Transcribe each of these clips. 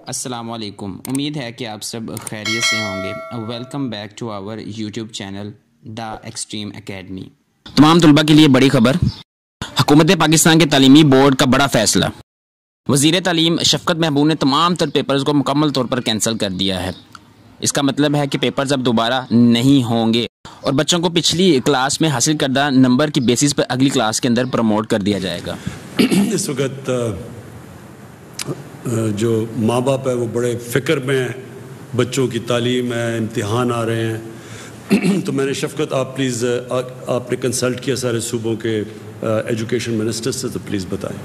السلام علیکم، امید ہے کہ آپ سب خیریت سے ہوں گے۔ Welcome back to our YouTube channel the Extreme Academy. تمام طلباء کے لیے بڑی خبر، حکومت پاکستان کے تعلیمی بورڈ کا بڑا فیصلہ۔ وزیر تعلیم شفقت محبوب نے تمام تر پیپرز کو مکمل طور پر کینسل کر دیا ہے۔ اس کا مطلب ہے کہ پیپرز اب دوبارہ نہیں ہوں گے اور بچوں کو پچھلی کلاس میں حاصل کردہ نمبر کی بیسس پر اگلی کلاس کے اندر پروموٹ کر دیا جائے گا۔ اس وقت جو ماں باپ ہے وہ بڑے فکر میں ہیں، بچوں کی تعلیم ہے، امتحان آ رہے ہیں، تو میں نے شفقت آپ پلیز آپ نے کنسلٹ کیا سارے صوبوں کے ایجوکیشن منسٹر سے، تو پلیز بتائیں۔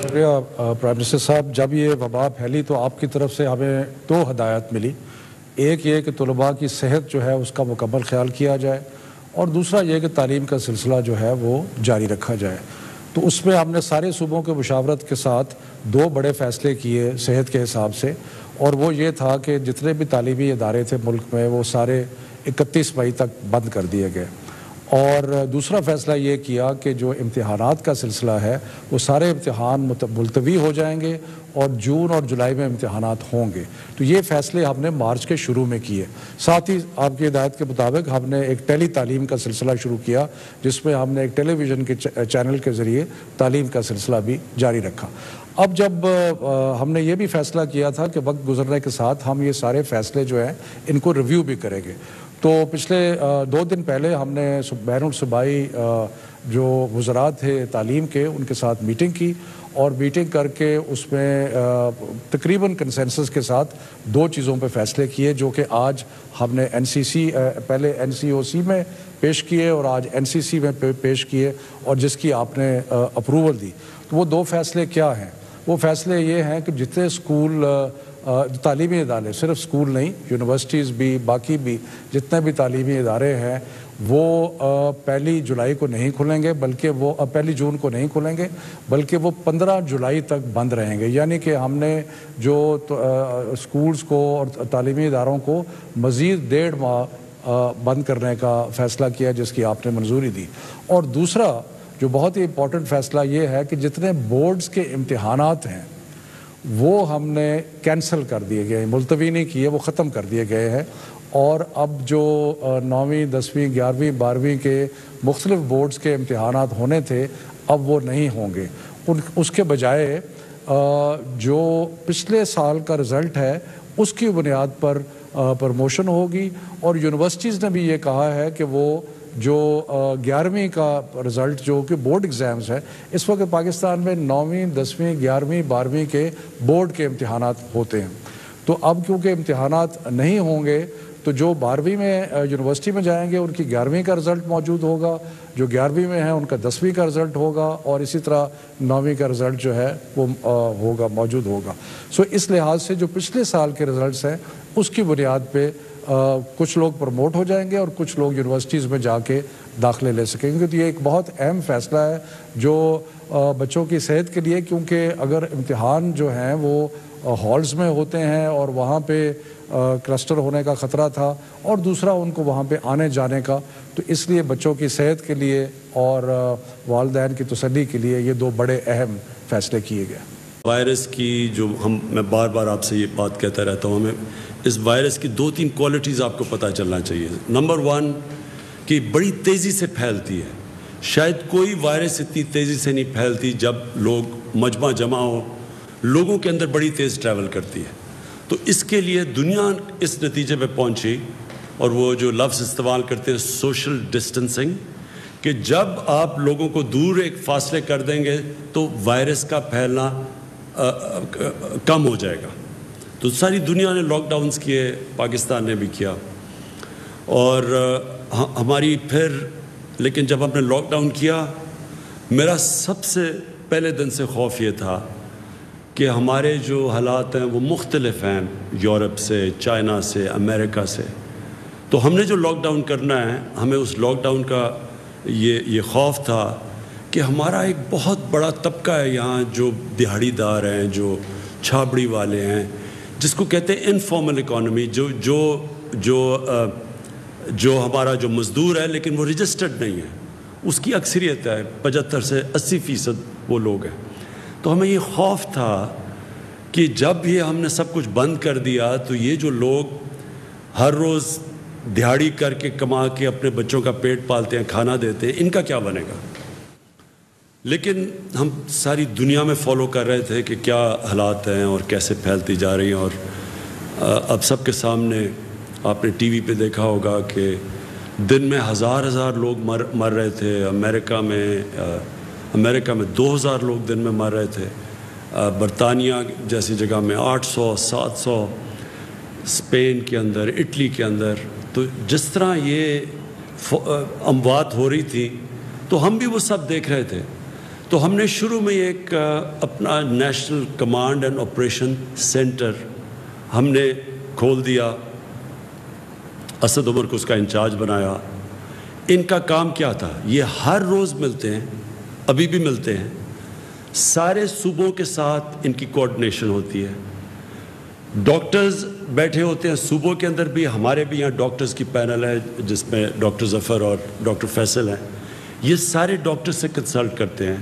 شکریہ پرائم منسٹر صاحب۔ جب یہ وبا پھیلی تو آپ کی طرف سے ہمیں دو ہدایت ملی، ایک یہ کہ طلباء کی صحت جو ہے اس کا مکمل خیال کیا جائے، اور دوسرا یہ کہ تعلیم کا سلسلہ جو ہے وہ جاری رکھا جائے۔ تو اس میں ہم نے سارے صوبوں کے مشاورت کے ساتھ دو بڑے فیصلے کیے صحت کے حساب سے، اور وہ یہ تھا کہ جتنے بھی تعلیمی ادارے تھے ملک میں وہ سارے 31 مئی تک بند کر دیے گئے، اور دوسرا فیصلہ یہ کیا کہ جو امتحانات کا سلسلہ ہے وہ سارے امتحان ملتوی ہو جائیں گے اور جون اور جولائی میں امتحانات ہوں گے۔ تو یہ فیصلے ہم نے مارچ کے شروع میں کیے۔ ساتھ ہی آپ کی ہدایت کے مطابق ہم نے ایک ٹیلی تعلیم کا سلسلہ شروع کیا، جس میں ہم نے ایک ٹیلی ویژن کے چینل کے ذریعے تعلیم کا سلسلہ بھی جاری رکھا۔ اب جب ہم نے یہ بھی فیصلہ کیا تھا کہ وقت گزرنے کے ساتھ ہم یہ سارے فیصلے جو ہیں ان کو ریویو بھی کریں گے، تو پچھلے 2 دن پہلے ہم نے بین الصوبائی جو وزراء تھے تعلیم کے ان کے ساتھ میٹنگ کی، اور میٹنگ کر کے اس میں تقریباً کنسنسس کے ساتھ 2 چیزوں پہ فیصلے کیے، جو کہ آج ہم نے پہلے NCOC میں پیش کیے اور آج NCC میں پیش کیے، اور جس کی آپ نے اپروول دی۔ تو وہ 2 فیصلے کیا ہیں؟ وہ فیصلے یہ ہیں کہ جتنے اسکول تعلیمی ادارے، صرف اسکول نہیں، یونیورسٹیز بھی، باقی بھی جتنے بھی تعلیمی ادارے ہیں وہ 1 جولائی کو نہیں کھلیں گے، بلکہ وہ 1 جون کو نہیں کھلیں گے، بلکہ وہ 15 جولائی تک بند رہیں گے۔ یعنی کہ ہم نے جو اسکولز کو اور تعلیمی اداروں کو مزید 1.5 ماہ بند کرنے کا فیصلہ کیا، جس کی آپ نے منظوری دی۔ اور دوسرا جو بہت ہی امپورٹنٹ فیصلہ یہ ہے کہ جتنے بورڈز کے امتحانات ہیں وہ ہم نے کینسل کر دیے گئے، ملتوی نہیں کیے، وہ ختم کر دیے گئے ہیں، اور اب جو 9ویں 10ویں 11ویں 12ویں کے مختلف بورڈز کے امتحانات ہونے تھے اب وہ نہیں ہوں گے۔ اس کے بجائے جو پچھلے سال کا رزلٹ ہے اس کی بنیاد پر پروموشن ہوگی، اور یونیورسٹیز نے بھی یہ کہا ہے کہ وہ جو 11ویں کا رزلٹ جو کہ بورڈ ایگزامز ہے، اس وقت پاکستان میں 9ویں 10ویں 11ویں 12ویں کے بورڈ کے امتحانات ہوتے ہیں، تو اب کیونکہ امتحانات نہیں ہوں گے تو جو 12ویں میں یونیورسٹی میں جائیں گے ان کی 11ویں کا رزلٹ موجود ہوگا، جو 11ویں میں ہیں ان کا 10ویں کا رزلٹ ہوگا، اور اسی طرح 9ویں کا رزلٹ جو ہے وہ موجود ہوگا۔ سو اس لحاظ سے جو پچھلے سال کے رزلٹس ہیں اس کی بنیاد پہ کچھ لوگ پروموٹ ہو جائیں گے اور کچھ لوگ یونیورسٹیز میں جا کے داخلے لے سکیں گے۔ تو یہ ایک بہت اہم فیصلہ ہے جو بچوں کی صحت کے لیے، کیونکہ اگر امتحان جو ہیں وہ ہالز میں ہوتے ہیں اور وہاں پہ کلسٹر ہونے کا خطرہ تھا، اور دوسرا ان کو وہاں پہ آنے جانے کا، تو اس لیے بچوں کی صحت کے لیے اور والدین کی تسلی کے لیے یہ 2 بڑے اہم فیصلے کیے گئے۔ وائرس کی جو میں بار بار آپ سے یہ بات کہتا رہتا ہوں، ہمیں اس وائرس کی 2-3 کوالٹیز آپ کو پتہ چلنا چاہیے۔ نمبر 1 کہ بڑی تیزی سے پھیلتی ہے، شاید کوئی وائرس اتنی تیزی سے نہیں پھیلتی جب لوگ مجمع جمع ہو، لوگوں کے اندر بڑی تیز ٹریول کرتی ہے۔ تو اس کے لیے دنیا اس نتیجے پہ پہنچی، اور وہ جو لفظ استعمال کرتے ہیں سوشل ڈسٹنسنگ، کہ جب آپ لوگوں کو دور ایک فاصلے کر دیں گے تو وائرس کا پھیلنا کم ہو جائے گا۔ تو ساری دنیا نے لاک ڈاؤنز کیے، پاکستان نے بھی کیا، اور ہماری لیکن جب ہم نے لاک ڈاؤن کیا، میرا سب سے پہلے دن سے خوف یہ تھا کہ ہمارے جو حالات ہیں وہ مختلف ہیں یورپ سے، چائنا سے، امریکہ سے، تو ہم نے جو لاک ڈاؤن کرنا ہے، ہمیں اس لاک ڈاؤن کا یہ خوف تھا کہ ہمارا ایک بہت بڑا طبقہ ہے یہاں جو دہاڑی دار ہیں، جو چھابڑی والے ہیں، جس کو کہتے ہیں انفارمل اکانومی، جو ہمارا جو مزدور ہے لیکن وہ رجسٹرڈ نہیں ہے، اس کی اکثریت ہے، 75 سے 80% وہ لوگ ہیں۔ تو ہمیں یہ خوف تھا کہ جب یہ ہم نے سب کچھ بند کر دیا تو یہ جو لوگ ہر روز دیہاڑی کر کے کما کے اپنے بچوں کا پیٹ پالتے ہیں, کھانا دیتے ہیں, ان کا کیا بنے گا؟ لیکن ہم ساری دنیا میں فالو کر رہے تھے کہ کیا حالات ہیں اور کیسے پھیلتی جا رہی ہیں. اور اب سب کے سامنے آپ نے ٹی وی پہ دیکھا ہوگا کہ دن میں ہزار لوگ مر رہے تھے. امریکہ میں 2000 لوگ دن میں مر رہے تھے. برطانیہ جیسی جگہ میں 800 700, اسپین کے اندر, اٹلی کے اندر. تو جس طرح یہ اموات ہو رہی تھی تو ہم بھی وہ سب دیکھ رہے تھے. تو ہم نے شروع میں ایک اپنا national command and operation centre ہم نے کھول دیا. اسد عمر کو اس کا انچارج بنایا. ان کا کام کیا تھا؟ یہ ہر روز ملتے ہیں, ابھی بھی ملتے ہیں. سارے صوبوں کے ساتھ ان کی کوآرڈینیشن ہوتی ہے. ڈاکٹرز بیٹھے ہوتے ہیں صوبوں کے اندر بھی. ہمارے بھی یہاں ڈاکٹرز کی پینل ہے جس میں ڈاکٹر ظفر اور ڈاکٹر فیصل ہیں. یہ سارے ڈاکٹر سے کنسلٹ کرتے ہیں,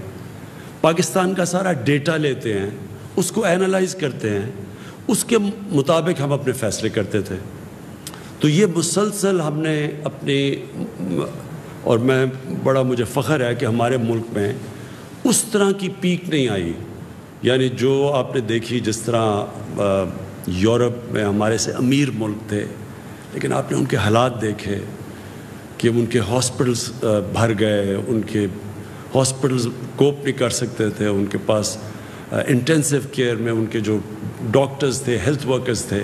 پاکستان کا سارا ڈیٹا لیتے ہیں, اس کو اینالائز کرتے ہیں, اس کے مطابق ہم اپنے فیصلے کرتے تھے. تو یہ مسلسل ہم نے اپنی, اور میں بڑا مجھے فخر ہے کہ ہمارے ملک میں اس طرح کی پیک نہیں آئی. یعنی جو آپ نے دیکھی جس طرح یورپ میں ہمارے سے امیر ملک تھے, لیکن آپ نے ان کے حالات دیکھے کہ ان کے ہاسپٹلز بھر گئے, ان کے ہاسپٹلز کوپ نہیں کر سکتے تھے, ان کے پاس انٹینسیو کیئر میں ان کے جو ڈاکٹرز تھے, ہیلتھ ورکرز تھے,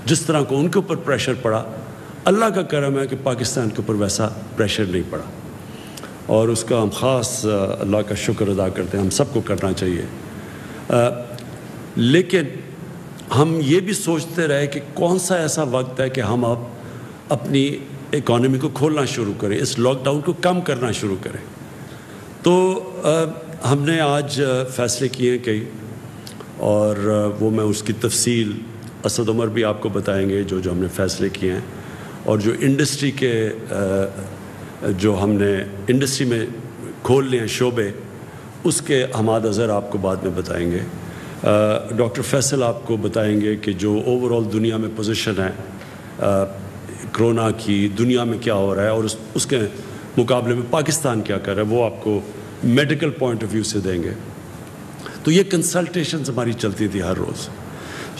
جس طرح کو ان کے اوپر پریشر پڑا. اللہ کا کرم ہے کہ پاکستان کے اوپر ویسا پریشر نہیں پڑا, اور اس کا ہم خاص اللہ کا شکر ادا کرتے ہیں. ہم سب کو کرنا چاہیے. لیکن ہم یہ بھی سوچتے رہے کہ کون سا ایسا وقت ہے کہ ہم اب اپنی اکانومی کو کھولنا شروع کریں, اس لاک ڈاؤن کو کم کرنا شروع کریں. تو ہم نے آج فیصلے کیے ہیں کئی, اور وہ میں اس کی تفصیل اسد عمر بھی آپ کو بتائیں گے جو ہم نے فیصلے کیے ہیں, اور جو انڈسٹری کے جو ہم نے انڈسٹری میں کھول لیے ہیں شعبے, اس کے حماد اظہر آپ کو بعد میں بتائیں گے. ڈاکٹر فیصل آپ کو بتائیں گے کہ جو اوور آل دنیا میں پوزیشن ہے کرونا کی, دنیا میں کیا ہو رہا ہے, اور اس کے مقابلے میں پاکستان کیا کر رہا ہے, وہ آپ کو میڈیکل پوائنٹ آف ویو سے دیں گے. تو یہ کنسلٹیشنز ہماری چلتی تھی ہر روز.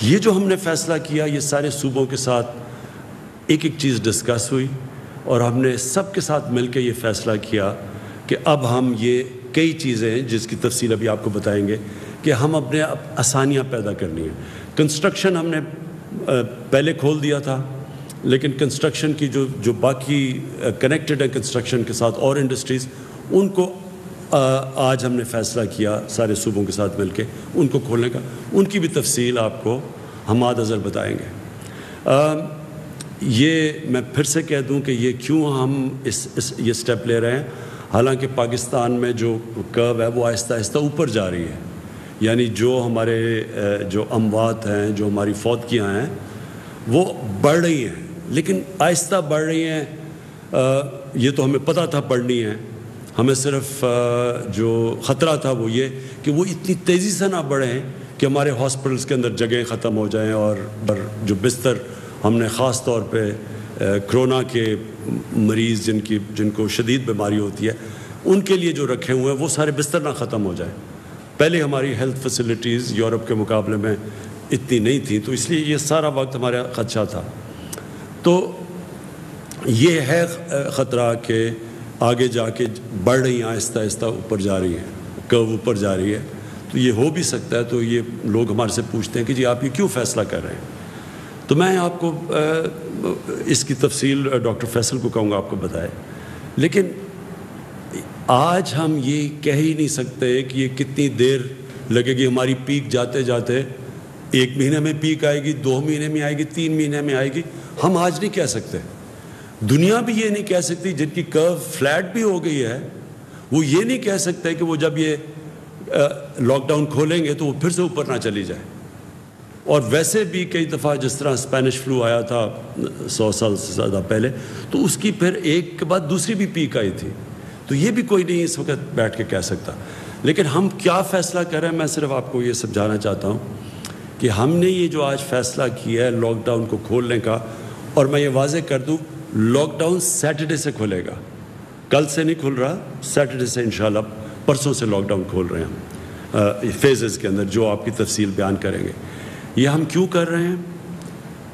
یہ جو ہم نے فیصلہ کیا, یہ سارے صوبوں کے ساتھ ایک چیز ڈسکس ہوئی, اور ہم نے سب کے ساتھ مل کے یہ فیصلہ کیا کہ اب ہم یہ کئی چیزیں ہیں جس کی تفصیل ابھی آپ کو بتائیں گے کہ ہم اپنے آسانیاں پیدا کرنی ہیں. کنسٹرکشن ہم نے پہلے کھول دیا تھا, لیکن کنسٹرکشن کی جو باقی کنیکٹڈ ہے کنسٹرکشن کے ساتھ اور انڈسٹریز, ان کو آج ہم نے فیصلہ کیا سارے صوبوں کے ساتھ مل کے ان کو کھولنے کا. ان کی بھی تفصیل آپ کو حماد اظہر بتائیں گے. یہ میں پھر سے کہہ دوں کہ یہ کیوں ہم یہ سٹیپ لے رہے ہیں, حالانکہ پاکستان میں جو کرو ہے وہ آہستہ آہستہ اوپر جا رہی ہے. یعنی جو ہمارے جو اموات ہیں, جو ہماری فوتگیاں ہیں, وہ بڑھ رہی ہیں, لیکن آہستہ بڑھ رہی ہیں. یہ تو ہمیں پتہ تھا بڑھنی ہے. ہمیں صرف جو خطرہ تھا وہ یہ کہ وہ اتنی تیزی سے نہ بڑھیں کہ ہمارے ہاسپٹلس کے اندر جگہیں ختم ہو جائیں, اور جو بستر ہم نے خاص طور پہ کرونا کے مریض جن کو شدید بیماری ہوتی ہے ان کے لیے جو رکھے ہوئے ہیں وہ سارے بستر نہ ختم ہو جائیں. پہلے ہماری ہیلتھ فیسلٹیز یورپ کے مقابلے میں اتنی نہیں تھیں, تو اس لیے یہ سارا وقت ہمارا خدشہ تھا. تو یہ ہے خطرہ کہ آگے جا کے بڑھ رہی ہیں, آہستہ آہستہ اوپر جا رہی ہیں, کرو اوپر جا رہی ہے. تو یہ ہو بھی سکتا ہے. تو یہ لوگ ہمارے سے پوچھتے ہیں کہ جی آپ یہ کیوں فیصلہ کر رہے ہیں. تو میں آپ کو اس کی تفصیل ڈاکٹر فیصل کو کہوں گا آپ کو بتائے. لیکن آج ہم یہ کہہ ہی نہیں سکتے کہ یہ کتنی دیر لگے گی. ہماری پیک جاتے جاتے 1 مہینے میں پیک آئے گی, 2 مہینے میں آئے گی, 3 مہینے میں آئے گی, ہم آج نہیں کہہ سکتے. دنیا بھی یہ نہیں کہہ سکتی, جن کی کرو فلیٹ بھی ہو گئی ہے وہ یہ نہیں کہہ سکتے کہ وہ جب یہ لاک ڈاؤن کھولیں گے تو وہ پھر سے اوپر نہ چلی جائے. اور ویسے بھی کئی دفعہ جس طرح اسپینش فلو آیا تھا 100 سال سے زیادہ پہلے, تو اس کی پھر ایک کے بعد دوسری بھی پیک آئی تھی. تو یہ بھی کوئی نہیں اس وقت بیٹھ کے کہہ سکتا. لیکن ہم کیا فیصلہ کر رہے ہیں, میں صرف آپ کو یہ سمجھانا چاہتا ہوں کہ ہم نے یہ جو آج فیصلہ کیا ہے لاک ڈاؤن کو کھولنے کا، اور میں یہ واضح کر دوں لاک ڈاؤن سیٹرڈے سے کھلے گا، کل سے نہیں کھل رہا، سیٹرڈے سے انشاءاللہ، پرسوں سے لاک ڈاؤن کھول رہے ہیں ہم فیزز کے اندر، جو آپ کی تفصیل بیان کریں گے۔ یہ ہم کیوں کر رہے ہیں؟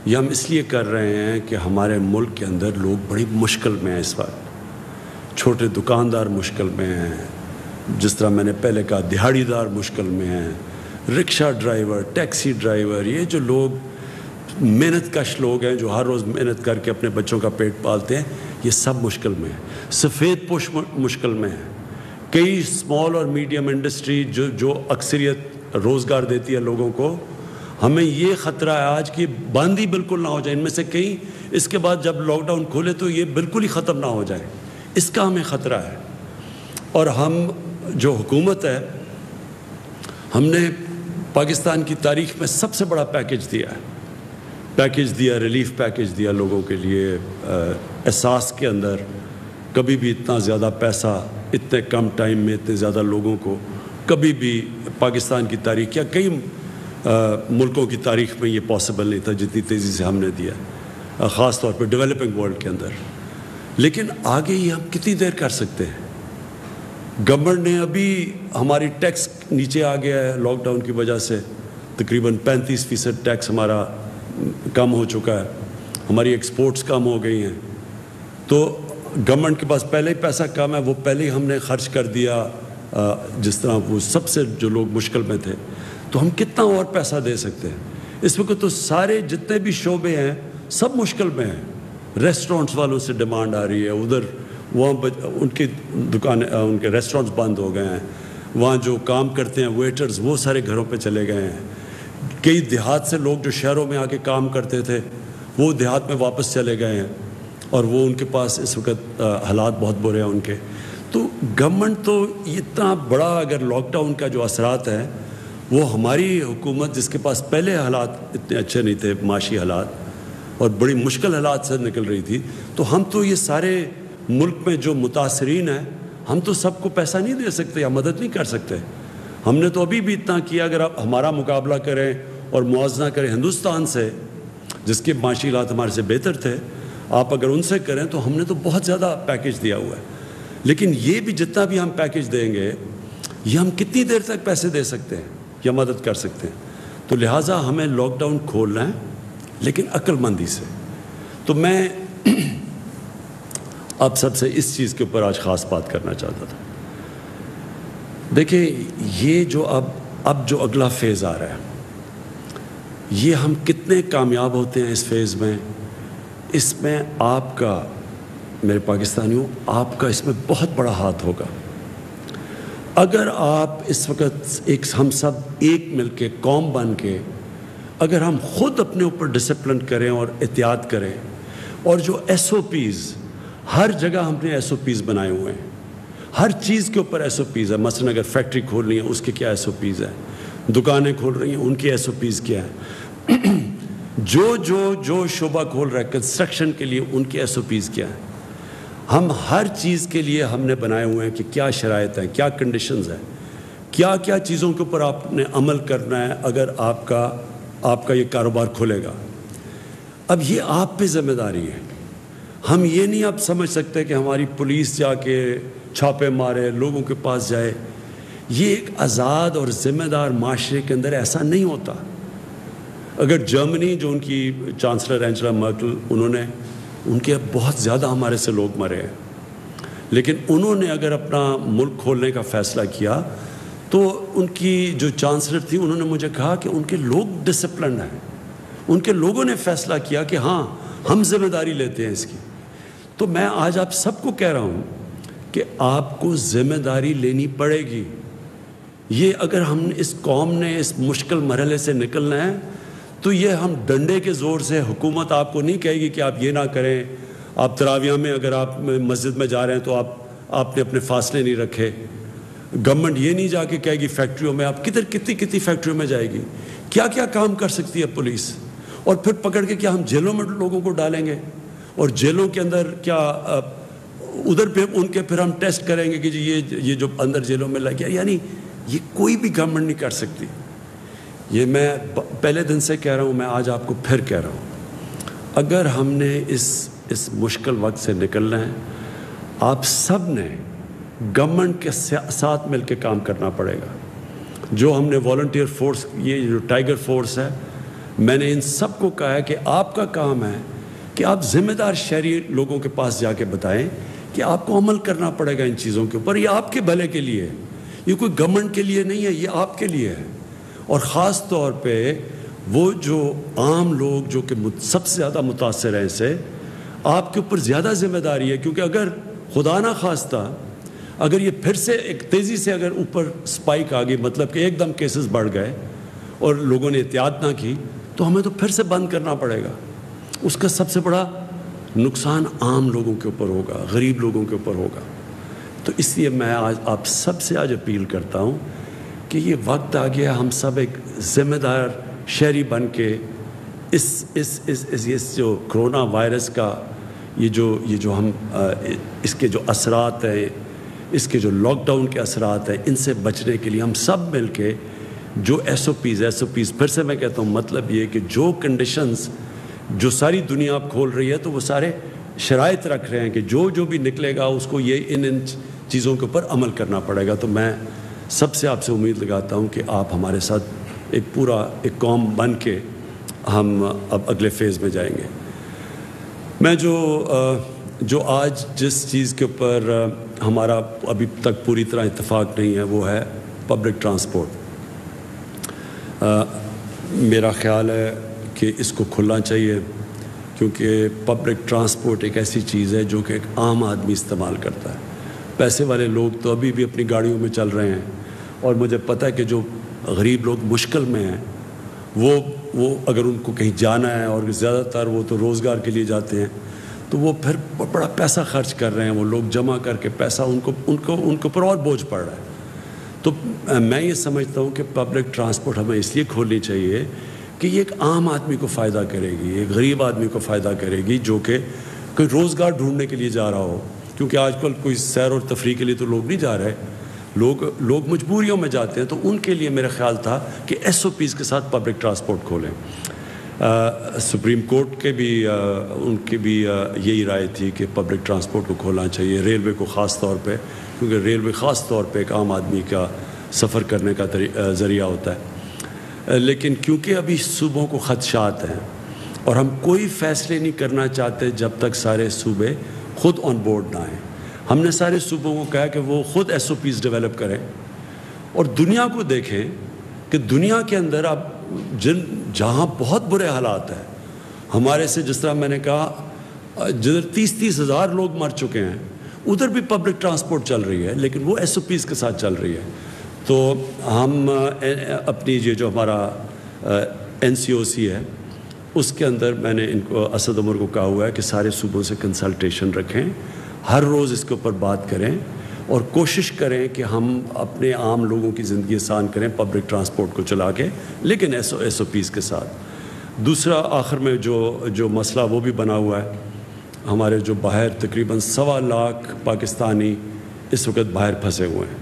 یہ ہم اس لیے کر رہے ہیں کہ ہمارے ملک کے اندر لوگ بڑی مشکل میں ہیں اس وقت، چھوٹے دکاندار مشکل میں ہیں، جس طرح میں نے پہلے کہا دہاڑی دار مشکل میں ہیں، رکشہ ڈرائیور، ٹیکسی ڈرائیور، یہ جو لوگ محنت کش لوگ ہیں جو ہر روز محنت کر کے اپنے بچوں کا پیٹ پالتے ہیں، یہ سب مشکل میں ہیں۔ سفید پوش مشکل میں ہیں، کئی اسمال اور میڈیم انڈسٹری جو اکثریت روزگار دیتی ہے لوگوں کو، ہمیں یہ خطرہ ہے آج کہ بند ہی بالکل نہ ہو جائے، ان میں سے کئی اس کے بعد جب لاک ڈاؤن کھولے تو یہ بالکل ہی ختم نہ ہو جائے، اس کا ہمیں خطرہ ہے۔ اور ہم جو حکومت ہے، ہم نے پاکستان کی تاریخ میں سب سے بڑا پیکیج دیا، ریلیف پیکیج دیا لوگوں کے لیے، احساس کے اندر کبھی بھی اتنا زیادہ پیسہ اتنے کم ٹائم میں اتنے زیادہ لوگوں کو کبھی بھی پاکستان کی تاریخ یا کئی ملکوں کی تاریخ میں یہ پاسبل نہیں تھا جتنی تیزی سے ہم نے دیا، خاص طور پہ ڈیولپنگ ورلڈ کے اندر۔ لیکن آگے یہ ہم کتنی دیر کر سکتے ہیں؟ گورنمنٹ نے ابھی ہماری ٹیکس نیچے آ گیا ہے لاک ڈاؤن کی وجہ سے، تقریباً 35% ٹیکس ہمارا کم ہو چکا ہے، ہماری ایکسپورٹس کم ہو گئی ہیں، تو گورنمنٹ کے پاس پہلے ہی پیسہ کم ہے، وہ پہلے ہی ہم نے خرچ کر دیا، جس طرح وہ سب سے جو لوگ مشکل میں تھے، تو ہم کتنا اور پیسہ دے سکتے ہیں؟ اس وقت تو سارے جتنے بھی شعبے ہیں سب مشکل میں ہیں، ریسٹورنٹس والوں سے ڈیمانڈ آ رہی ہے، ادھر وہاں ان کی دکانیں، ان کے ریسٹورنٹس بند ہو گئے ہیں، وہاں جو کام کرتے ہیں ویٹرز وہ سارے گھروں پہ چلے گئے ہیں، کئی دیہات سے لوگ جو شہروں میں آ کے کام کرتے تھے وہ دیہات میں واپس چلے گئے ہیں، اور وہ ان کے پاس اس وقت حالات بہت برے ہیں ان کے۔ تو گورنمنٹ تو اتنا بڑا، اگر لاک ڈاؤن کا جو اثرات ہیں وہ ہماری حکومت جس کے پاس پہلے حالات اتنے اچھے نہیں تھے، معاشی حالات اور بڑی مشکل حالات سے نکل رہی تھی، تو ہم تو یہ سارے ملک میں جو متاثرین ہیں ہم تو سب کو پیسہ نہیں دے سکتے یا مدد نہیں کر سکتے۔ ہم نے تو ابھی بھی اتنا کیا، اگر آپ ہمارا مقابلہ کریں اور موازنہ کریں ہندوستان سے جس کے معاشی حالات ہمارے سے بہتر تھے، آپ اگر ان سے کریں تو ہم نے تو بہت زیادہ پیکیج دیا ہوا ہے۔ لیکن یہ بھی جتنا بھی ہم پیکیج دیں گے، یہ ہم کتنی دیر تک پیسے دے سکتے ہیں یا مدد کر سکتے ہیں؟ تو لہٰذا ہمیں لاک ڈاؤن کھولنا ہے لیکن عقل مندی سے۔ تو میں آپ سب سے اس چیز کے اوپر آج خاص بات کرنا چاہتا تھا۔ دیکھیں، یہ جو اب جو اگلا فیز آ رہا ہے، یہ ہم کتنے کامیاب ہوتے ہیں اس فیز میں، اس میں آپ کا، میرے پاکستانیوں، آپ کا اس میں بہت بڑا ہاتھ ہوگا۔ اگر آپ اس وقت ہم سب ایک مل کے، قوم بن کے، اگر ہم خود اپنے اوپر ڈسپلن کریں اور احتیاط کریں، اور جو ایس او پیز، ہر جگہ ہم نے ایس او پیز بنائے ہوئے ہیں، ہر چیز کے اوپر ایس او پیز ہے۔ مثلا اگر فیکٹری کھولنی ہے اس کے کیا ایس او پیز ہے، دکانیں کھول رہی ہیں ان کی ایس او پیز کیا ہے، جو شعبہ کھول رہا ہے کنسٹرکشن کے لیے ان کی ایس او پیز کیا ہے۔ ہم ہر چیز کے لیے ہم نے بنائے ہوئے ہیں کہ کیا شرائط ہیں، کیا کنڈیشنز ہیں، کیا کیا چیزوں کے اوپر آپ نے عمل کرنا ہے اگر آپ کا یہ کاروبار کھلے گا۔ اب یہ آپ پہ ذمہ داری ہے۔ ہم یہ نہیں اب سمجھ سکتے کہ ہماری پولیس جا کے چھاپے مارے، لوگوں کے پاس جائے۔ یہ ایک آزاد اور ذمہ دار معاشرے کے اندر ایسا نہیں ہوتا۔ اگر جرمنی، جو ان کی چانسلر اینجلا مرکل، ان کے بہت زیادہ ہمارے سے لوگ مرے ہیں، لیکن انہوں نے اگر اپنا ملک کھولنے کا فیصلہ کیا تو ان کی جو چانسلر تھی انہوں نے مجھے کہا کہ ان کے لوگ ڈسپلنڈ ہیں، ان کے لوگوں نے فیصلہ کیا کہ ہاں ہم ذمہ داری لیتے ہیں اس کی۔ تو میں آج آپ سب کو کہہ رہا ہوں کہ آپ کو ذمہ داری لینی پڑے گی۔ یہ اگر ہم اس قوم نے اس مشکل مرحلے سے نکلنا ہے تو یہ ہم ڈنڈے کے زور سے، حکومت آپ کو نہیں کہے گی کہ آپ یہ نہ کریں، آپ تراویح میں اگر آپ مسجد میں جا رہے ہیں تو آپ نے اپنے فاصلے نہیں رکھے۔ گورنمنٹ یہ نہیں جا کے کہے گی فیکٹریوں میں، آپ کتنی فیکٹریوں میں جائے گی، کیا کیا کام کر سکتی ہے پولیس، اور پھر پکڑ کے کیا ہم جیلوں میں لوگوں کو ڈالیں گے، اور جیلوں کے اندر کیا ادھر پہ ان کے پھر ہم ٹیسٹ کریں گے کہ جی یہ جو اندر جیلوں میں لگ گیا۔ یعنی یہ کوئی بھی گورنمنٹ نہیں کر سکتی۔ یہ میں پہلے دن سے کہہ رہا ہوں, میں آج آپ کو پھر کہہ رہا ہوں, اگر ہم نے اس مشکل وقت سے نکلنا ہے, آپ سب نے گورنمنٹ کے ساتھ مل کے کام کرنا پڑے گا. جو ہم نے والنٹیئر فورس, یہ جو ٹائیگر فورس ہے, میں نے ان سب کو کہا ہے کہ آپ کا کام ہے کہ آپ ذمہ دار شہری لوگوں کے پاس جا کے بتائیں کہ آپ کو عمل کرنا پڑے گا ان چیزوں کے اوپر. یہ آپ کے بھلے کے لیے ہے, یہ کوئی گورنمنٹ کے لیے نہیں ہے, یہ آپ کے لیے ہے. اور خاص طور پہ وہ جو عام لوگ جو کہ سب سے زیادہ متاثر ہیں, اس سے آپ کے اوپر زیادہ ذمہ داری ہے. کیونکہ اگر خدا نہ خواستہ اگر یہ پھر سے ایک تیزی سے اگر اوپر سپائک آ گئی, مطلب کہ ایک دم کیسز بڑھ گئے اور لوگوں نے احتیاط نہ کی, تو ہمیں تو پھر سے بند کرنا پڑے گا. اس کا سب سے بڑا نقصان عام لوگوں کے اوپر ہوگا, غریب لوگوں کے اوپر ہوگا. تو اس لیے میں آج آپ سب سے آج اپیل کرتا ہوں کہ یہ وقت آ گیا, ہم سب ایک ذمہ دار شہری بن کے اس جو کرونا وائرس کا یہ جو ہم اس کے جو اثرات ہیں, اس کے جو لاک ڈاؤن کے اثرات ہیں, ان سے بچنے کے لیے ہم سب مل کے جو ایس او پیز پھر سے میں کہتا ہوں, مطلب یہ کہ جو کنڈیشنز جو ساری دنیا اب کھول رہی ہے, تو وہ سارے شرائط رکھ رہے ہیں کہ جو بھی نکلے گا اس کو یہ ان چیزوں کے اوپر عمل کرنا پڑے گا. تو میں سب سے آپ سے امید لگاتا ہوں کہ آپ ہمارے ساتھ ایک پورا ایک قوم بن کے ہم اب اگلے فیز میں جائیں گے. میں جو آج جس چیز کے اوپر ہمارا ابھی تک پوری طرح اتفاق نہیں ہے, وہ ہے پبلک ٹرانسپورٹ. میرا خیال ہے کہ اس کو کھلنا چاہیے, کیونکہ پبلک ٹرانسپورٹ ایک ایسی چیز ہے جو کہ ایک عام آدمی استعمال کرتا ہے. پیسے والے لوگ تو ابھی بھی اپنی گاڑیوں میں چل رہے ہیں, اور مجھے پتہ ہے کہ جو غریب لوگ مشکل میں ہیں, وہ اگر ان کو کہیں جانا ہے, اور زیادہ تر وہ تو روزگار کے لیے جاتے ہیں, تو وہ پھر بڑا پیسہ خرچ کر رہے ہیں. وہ لوگ جمع کر کے پیسہ ان کے اوپر اور بوجھ پڑ رہا ہے. تو میں یہ سمجھتا ہوں کہ پبلک ٹرانسپورٹ ہمیں اس لیے کھولنی چاہیے کہ یہ ایک عام آدمی کو فائدہ کرے گی, ایک غریب آدمی کو فائدہ کرے گی جو کہ کوئی روزگار ڈھونڈنے کے لیے جا رہا ہو. کیونکہ آج کل کوئی سیر اور تفریح کے لیے تو لوگ نہیں جا رہے, لوگ مجبوریوں میں جاتے ہیں. تو ان کے لیے میرا خیال تھا کہ ایس او پیز کے ساتھ پبلک ٹرانسپورٹ کھولیں. سپریم کورٹ کے بھی ان کی بھی یہی رائے تھی کہ پبلک ٹرانسپورٹ کو کھولنا چاہیے, ریلوے کو خاص طور پہ, کیونکہ ریلوے خاص طور پہ ایک عام آدمی کا سفر کرنے کا ذریعہ ہوتا ہے. لیکن کیونکہ ابھی صوبوں کو خدشات ہیں, اور ہم کوئی فیصلے نہیں کرنا چاہتے جب تک سارے صوبے خود آن بورڈ نہ آئیں. ہم نے سارے صوبوں کو کہا کہ وہ خود ایس او پیز ڈیولپ کریں, اور دنیا کو دیکھیں کہ دنیا کے اندر اب جہاں بہت برے حالات ہیں, ہمارے سے جس طرح میں نے کہا جدھر 30 ہزار لوگ مر چکے ہیں, ادھر بھی پبلک ٹرانسپورٹ چل رہی ہے, لیکن وہ ایس او پیز کے ساتھ چل رہی ہے. تو ہم اپنی یہ جو ہمارا NCOC ہے, اس کے اندر میں نے ان کو اسد عمر کو کہا ہوا ہے کہ سارے صوبوں سے کنسلٹیشن رکھیں, ہر روز اس کے اوپر بات کریں, اور کوشش کریں کہ ہم اپنے عام لوگوں کی زندگی آسان کریں پبلک ٹرانسپورٹ کو چلا کے, لیکن ایس او پیز کے ساتھ. دوسرا آخر میں جو مسئلہ وہ بھی بنا ہوا ہے, ہمارے جو باہر تقریباً 1.25 لاکھ پاکستانی اس وقت باہر پھنسے ہوئے ہیں.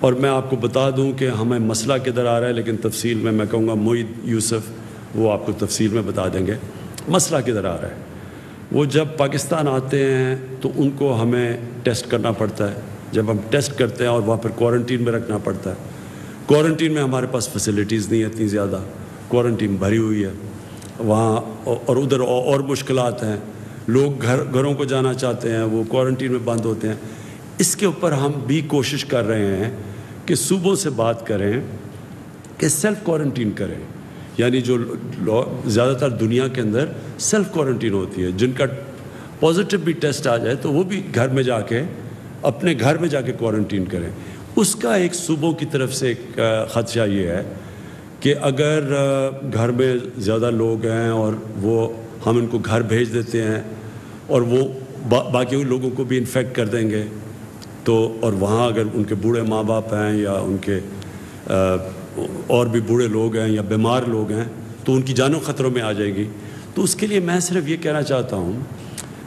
اور میں آپ کو بتا دوں کہ ہمیں مسئلہ کدھر آ رہا ہے, لیکن تفصیل میں کہوں گا معید یوسف وہ آپ کو تفصیل میں بتا دیں گے مسئلہ کدھر آ رہا ہے. وہ جب پاکستان آتے ہیں تو ان کو ہمیں ٹیسٹ کرنا پڑتا ہے. جب ہم ٹیسٹ کرتے ہیں اور وہاں پر کوارنٹین میں رکھنا پڑتا ہے. کوارنٹین میں ہمارے پاس فیسلٹیز نہیں ہیں اتنی زیادہ, کوارنٹین بھری ہوئی ہے وہاں, اور ادھر اور مشکلات ہیں. لوگ گھروں کو جانا چاہتے ہیں, وہ کوارنٹین میں بند ہوتے ہیں. اس کے اوپر ہم بھی کوشش کر رہے ہیں کہ صوبوں سے بات کریں کہ سیلف کوارنٹین کریں. یعنی جو زیادہ تر دنیا کے اندر سیلف کوارنٹین ہوتی ہے, جن کا پازیٹیو بھی ٹیسٹ آ جائے تو وہ بھی گھر میں جا کے اپنے گھر میں جا کے کوارنٹین کریں. اس کا ایک صوبوں کی طرف سے ایک خدشہ یہ ہے کہ اگر گھر میں زیادہ لوگ ہیں اور وہ ہم ان کو گھر بھیج دیتے ہیں اور وہ باقی لوگوں کو بھی انفیکٹ کر دیں گے, تو اور وہاں اگر ان کے بوڑھے ماں باپ ہیں یا ان کے اور بھی بوڑھے لوگ ہیں یا بیمار لوگ ہیں, تو ان کی جانوں خطروں میں آ جائے گی. تو اس کے لیے میں صرف یہ کہنا چاہتا ہوں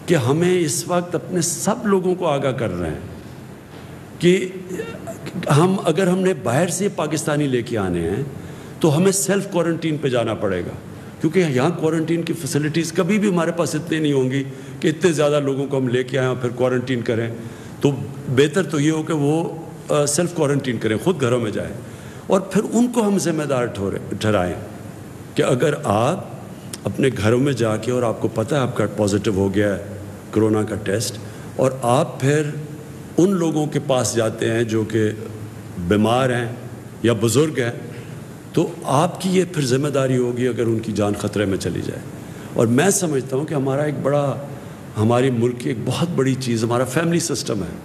کہ ہمیں اس وقت اپنے سب لوگوں کو آگاہ کر رہے ہیں کہ اگر ہم نے باہر سے پاکستانی لے کے آنے ہیں تو ہمیں سیلف کوارنٹین پہ جانا پڑے گا، کیونکہ یہاں کوارنٹین کی فیسلٹیز کبھی بھی ہمارے پاس اتنی نہیں ہوں گی کہ اتنے زیادہ لوگوں کو ہم لے کے آئیں اور پھر کوارنٹین کریں. تو بہتر تو یہ ہو کہ وہ سیلف کوارنٹین کریں، خود گھروں میں جائیں، اور پھر ان کو ہم ذمہ دار ٹھہرائیں کہ اگر آپ اپنے گھروں میں جا کے اور آپ کو پتہ ہے آپ کا پازیٹیو ہو گیا ہے کرونا کا ٹیسٹ، اور آپ پھر ان لوگوں کے پاس جاتے ہیں جو کہ بیمار ہیں یا بزرگ ہیں، تو آپ کی یہ پھر ذمہ داری ہوگی اگر ان کی جان خطرے میں چلی جائے. اور میں سمجھتا ہوں کہ ہمارا ایک بڑا، ہماری ملک کی ایک بہت بڑی چیز ہمارا فیملی سسٹم ہے.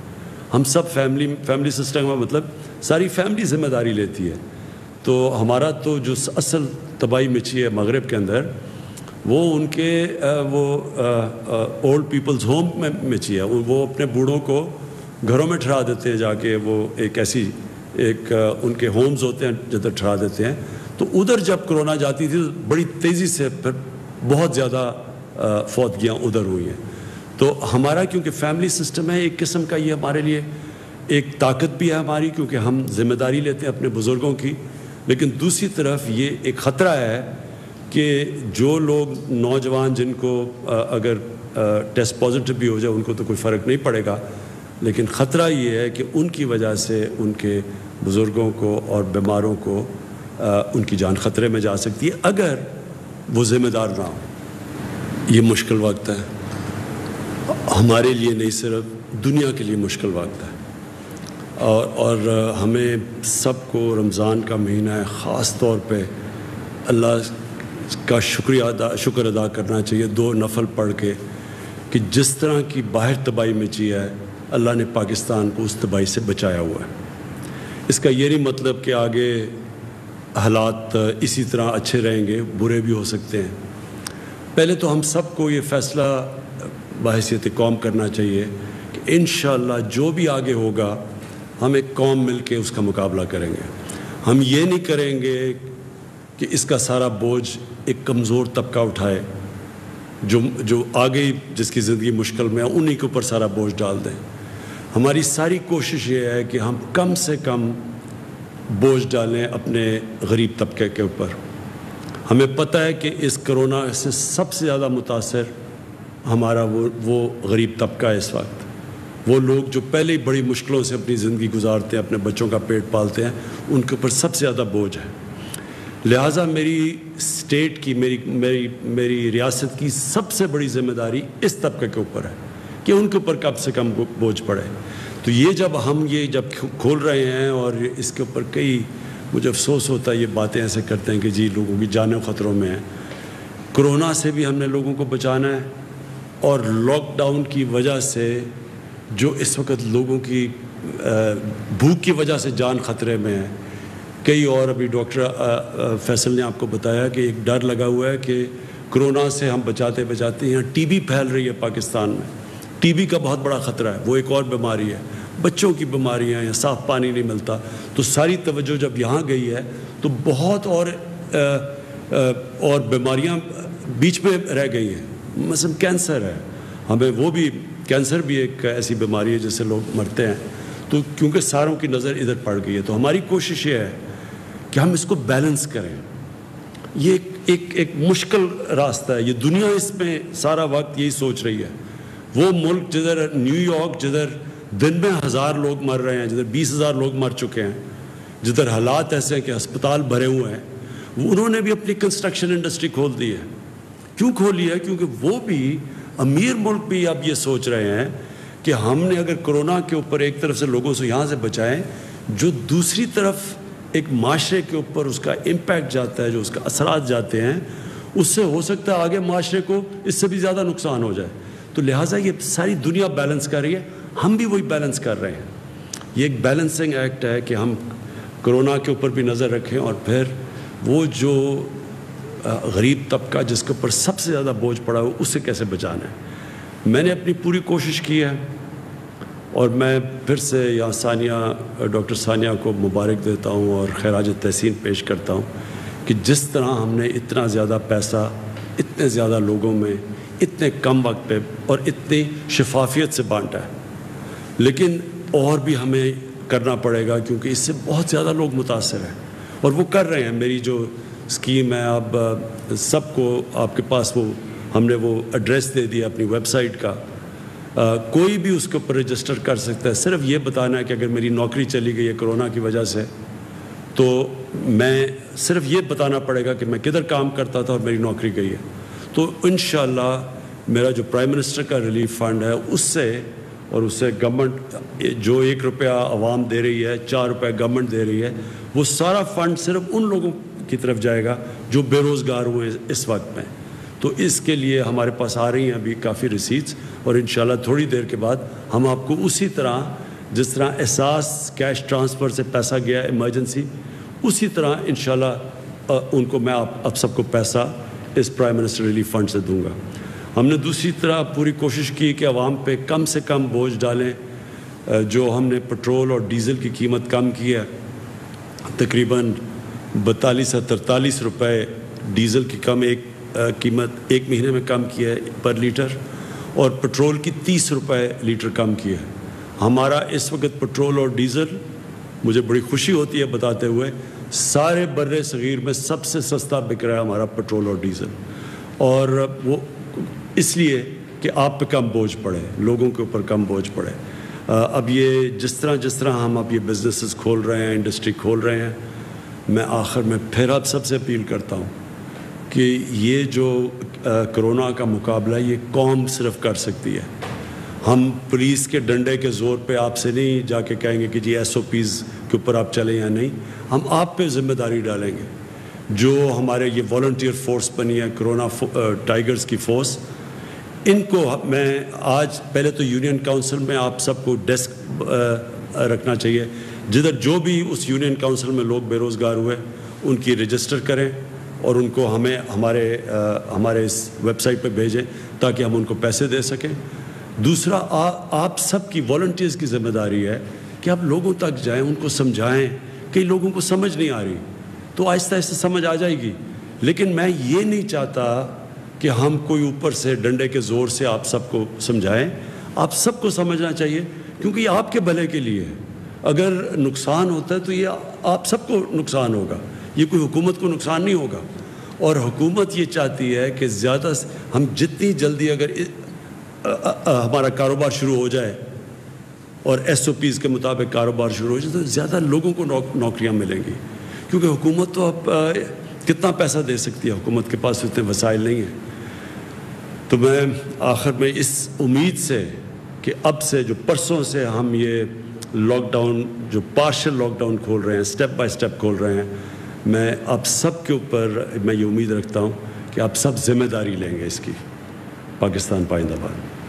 ہم سب فیملی سسٹم کا مطلب ساری فیملی ذمہ داری لیتی ہے. تو ہمارا تو جو اصل تباہی مچی ہے مغرب کے اندر، وہ ان کے اولڈ پیپلز ہوم میں مچی ہے. وہ اپنے بوڑھوں کو گھروں میں ٹھہرا دیتے ہیں، جا کے وہ ایک ایسی ان کے ہومز ہوتے ہیں جدھر ٹھہرا دیتے ہیں. تو ادھر جب کرونا جاتی تھی تو بڑی تیزی سے پھر بہت زیادہ فوتگیاں ادھر ہوئی ہیں. تو ہمارا کیونکہ فیملی سسٹم ہے ایک قسم کا، یہ ہمارے لیے ایک طاقت بھی ہے ہماری، کیونکہ ہم ذمہ داری لیتے ہیں اپنے بزرگوں کی. لیکن دوسری طرف یہ ایک خطرہ ہے کہ جو لوگ نوجوان جن کو اگر ٹیسٹ پازیٹیو بھی ہو جائے ان کو تو کوئی فرق نہیں پڑے گا، لیکن خطرہ یہ ہے کہ ان کی وجہ سے ان کے بزرگوں کو اور بیماروں کو ان کی جان خطرے میں جا سکتی ہے اگر وہ ذمہ دار نہ ہو. یہ مشکل وقت ہے ہمارے لیے، نہیں صرف دنیا کے لیے مشکل وقت ہے. اور ہمیں سب کو رمضان کا مہینہ ہے، خاص طور پہ اللہ کا شکر ادا کرنا چاہیے 2 نفل پڑھ کے کہ جس طرح کی باہر تباہی مچی ہے اللہ نے پاکستان کو اس تباہی سے بچایا ہوا ہے. اس کا یہ نہیں مطلب کہ آگے حالات اسی طرح اچھے رہیں گے، برے بھی ہو سکتے ہیں. پہلے تو ہم سب کو یہ فیصلہ بحیثیت قوم کرنا چاہیے کہ انشاءاللہ جو بھی آگے ہوگا ہم ایک قوم مل کے اس کا مقابلہ کریں گے. ہم یہ نہیں کریں گے کہ اس کا سارا بوجھ ایک کمزور طبقہ اٹھائے جو آگے جس کی زندگی مشکل میں ہے انہی کے اوپر سارا بوجھ ڈال دیں. ہماری ساری کوشش یہ ہے کہ ہم کم سے کم بوجھ ڈالیں اپنے غریب طبقے کے اوپر. ہمیں پتہ ہے کہ اس کرونا سے سب سے زیادہ متاثر ہمارا وہ غریب طبقہ ہے اس وقت. وہ لوگ جو پہلے ہی بڑی مشکلوں سے اپنی زندگی گزارتے ہیں، اپنے بچوں کا پیٹ پالتے ہیں، ان کے اوپر سب سے زیادہ بوجھ ہے. لہٰذا میری اسٹیٹ کی میری ریاست کی سب سے بڑی ذمہ داری اس طبقے کے اوپر ہے کہ ان کے اوپر کم سے کم بوجھ پڑے. تو یہ جب کھول رہے ہیں اور اس کے اوپر کئی مجھے افسوس ہوتا ہے یہ باتیں ایسے کرتے ہیں کہ جی لوگوں کی جانیں خطروں میں ہیں. کرونا سے بھی ہم نے لوگوں کو بچانا ہے، اور لاک ڈاؤن کی وجہ سے جو اس وقت لوگوں کی بھوک کی وجہ سے جان خطرے میں ہے. کئی اور ابھی ڈاکٹر فیصل نے آپ کو بتایا کہ ایک ڈر لگا ہوا ہے کہ کرونا سے ہم بچاتے یہاں ٹی بی پھیل رہی ہے پاکستان میں. ٹی بی کا بہت بڑا خطرہ ہے، وہ ایک اور بیماری ہے. بچوں کی بیماریاں ہیں، صاف پانی نہیں ملتا. تو ساری توجہ جب یہاں گئی ہے تو بہت اور بیماریاں بیچ میں رہ گئی ہیں. مثلا کینسر ہے، ہمیں وہ بھی کینسر بھی ایک ایسی بیماری ہے جس سے لوگ مرتے ہیں. تو کیونکہ ساروں کی نظر ادھر پڑ گئی ہے تو ہماری کوشش یہ ہے کہ ہم اس کو بیلنس کریں. یہ ایک مشکل راستہ ہے. یہ دنیا اس میں سارا وقت یہی سوچ رہی ہے. وہ ملک جدھر نیو یارک جدھر دن میں 1000 لوگ مر رہے ہیں، جدھر 20,000 لوگ مر چکے ہیں، جدھر حالات ایسے ہیں کہ ہسپتال بھرے ہوئے ہیں، انہوں نے بھی اپنی کنسٹرکشن انڈسٹری کھول دی ہے. کیوں کھولی ہے؟ کیونکہ وہ بھی امیر ملک بھی اب یہ سوچ رہے ہیں کہ ہم نے اگر کرونا کے اوپر ایک طرف سے لوگوں سے یہاں سے بچائیں، جو دوسری طرف ایک معاشرے کے اوپر اس کا امپیکٹ جاتا ہے، جو اس کا اثرات جاتے ہیں، اس سے ہو سکتا ہے آگے معاشرے کو اس سے بھی زیادہ نقصان ہو جائے. تو لہٰذا یہ ساری دنیا بیلنس کر رہی ہے، ہم بھی وہی بیلنس کر رہے ہیں. یہ ایک بیلنسنگ ایکٹ ہے کہ ہم کرونا کے اوپر بھی نظر رکھیں اور پھر وہ جو غریب طبقہ جس کے اوپر سب سے زیادہ بوجھ پڑا ہو اسے کیسے بچانا ہے. میں نے اپنی پوری کوشش کی ہے اور میں پھر سے یہاں ڈاکٹر ثانیہ کو مبارک دیتا ہوں اور خراج تحسین پیش کرتا ہوں کہ جس طرح ہم نے اتنا زیادہ پیسہ اتنے زیادہ لوگوں میں اتنے کم وقت پہ اور اتنی شفافیت سے بانٹا ہے. لیکن اور بھی ہمیں کرنا پڑے گا کیونکہ اس سے بہت زیادہ لوگ متاثر ہیں اور وہ کر رہے ہیں. میری جو اسکیم ہے اب سب کو آپ کے پاس وہ ہم نے وہ ایڈریس دے دیا اپنی ویب سائٹ کا, کوئی بھی اس کے اوپر رجسٹر کر سکتا ہے. صرف یہ بتانا ہے کہ اگر میری نوکری چلی گئی ہے کرونا کی وجہ سے, تو میں صرف یہ بتانا پڑے گا کہ میں کدھر کام کرتا تھا اور میری نوکری گئی ہے. تو انشاءاللہ میرا جو پرائم منسٹر کا ریلیف فنڈ ہے اس سے, اور اس سے گورنمنٹ جو 1 روپیہ عوام دے رہی ہے, 4 روپے گورنمنٹ دے رہی ہے, وہ سارا فنڈ صرف ان لوگوں کی طرف جائے گا جو بے روزگار ہوئے اس وقت میں. تو اس کے لیے ہمارے پاس آ رہی ہیں ابھی کافی ریسیٹس, اور انشاءاللہ تھوڑی دیر کے بعد ہم آپ کو اسی طرح جس طرح احساس کیش ٹرانسفر سے پیسہ گیا ایمرجنسی, اسی طرح انشاءاللہ ان کو میں آپ سب کو پیسہ اس پرائم منسٹر ریلیف فنڈ سے دوں گا. ہم نے دوسری طرح پوری کوشش کی کہ عوام پہ کم سے کم بوجھ ڈالیں. جو ہم نے پٹرول اور ڈیزل کی قیمت کم کی ہے, تقریباً 42 سے 43 روپے ڈیزل کی قیمت 1 مہینے میں کم کی ہے پر لیٹر, اور پٹرول کی 30 روپے لیٹر کم کی ہے. ہمارا اس وقت پٹرول اور ڈیزل, مجھے بڑی خوشی ہوتی ہے بتاتے ہوئے, سارے بر صغیر میں سب سے سستا بک رہا ہے ہمارا پٹرول اور ڈیزل. اور وہ اس لیے کہ آپ پہ کم بوجھ پڑے, لوگوں کے اوپر کم بوجھ پڑے. اب یہ جس طرح ہم اب یہ بزنسز کھول رہے ہیں, انڈسٹری کھول رہے ہیں, میں آخر میں پھر آپ سب سے اپیل کرتا ہوں کہ یہ جو کرونا کا مقابلہ یہ قوم صرف کر سکتی ہے. ہم پولیس کے ڈنڈے کے زور پہ آپ سے نہیں جا کے کہیں گے کہ جی SOPs کے اوپر آپ چلیں یا نہیں. ہم آپ پہ ذمہ داری ڈالیں گے. جو ہمارے یہ والنٹیئر فورس بنی ہے کرونا ٹائیگرز کی فورس, ان کو میں آج پہلے تو یونین کونسل میں آپ سب کو ڈیسک رکھنا چاہیے. جدھر جو بھی اس یونین کونسل میں لوگ بے روزگار ہوئے ان کی رجسٹر کریں اور ان کو ہمیں ہمارے اس ویب سائٹ پہ بھیجیں تاکہ ہم ان کو پیسے دے سکیں. دوسرا, آپ سب کی والنٹیئرز کی ذمہ داری ہے کہ آپ لوگوں تک جائیں, ان کو سمجھائیں. کئی لوگوں کو سمجھ نہیں آ رہی تو آہستہ آہستہ سمجھ آ جائے گی. لیکن میں یہ نہیں چاہتا کہ ہم کوئی اوپر سے ڈنڈے کے زور سے آپ سب کو سمجھائیں. آپ سب کو سمجھنا چاہیے کیونکہ یہ آپ کے بھلے کے لیے ہے. اگر نقصان ہوتا ہے تو یہ آپ سب کو نقصان ہوگا, یہ کوئی حکومت کو نقصان نہیں ہوگا. اور حکومت یہ چاہتی ہے کہ زیادہ ہم جتنی جلدی اگر ہمارا کاروبار شروع ہو جائے اور SOPs کے مطابق کاروبار شروع ہو جائے تو زیادہ لوگوں کو نوکریاں ملیں گی. کیونکہ حکومت تو اب کتنا پیسہ دے سکتی ہے, حکومت کے پاس اتنے وسائل نہیں ہیں. تو میں آخر میں اس امید سے کہ اب سے جو پرسوں سے ہم یہ لاک ڈاؤن, جو پارشل لاک ڈاؤن کھول رہے ہیں, سٹیپ بائی سٹیپ کھول رہے ہیں, میں آپ سب کے اوپر میں یہ امید رکھتا ہوں کہ آپ سب ذمہ داری لیں گے اس کی. پاکستان پائندہ باد.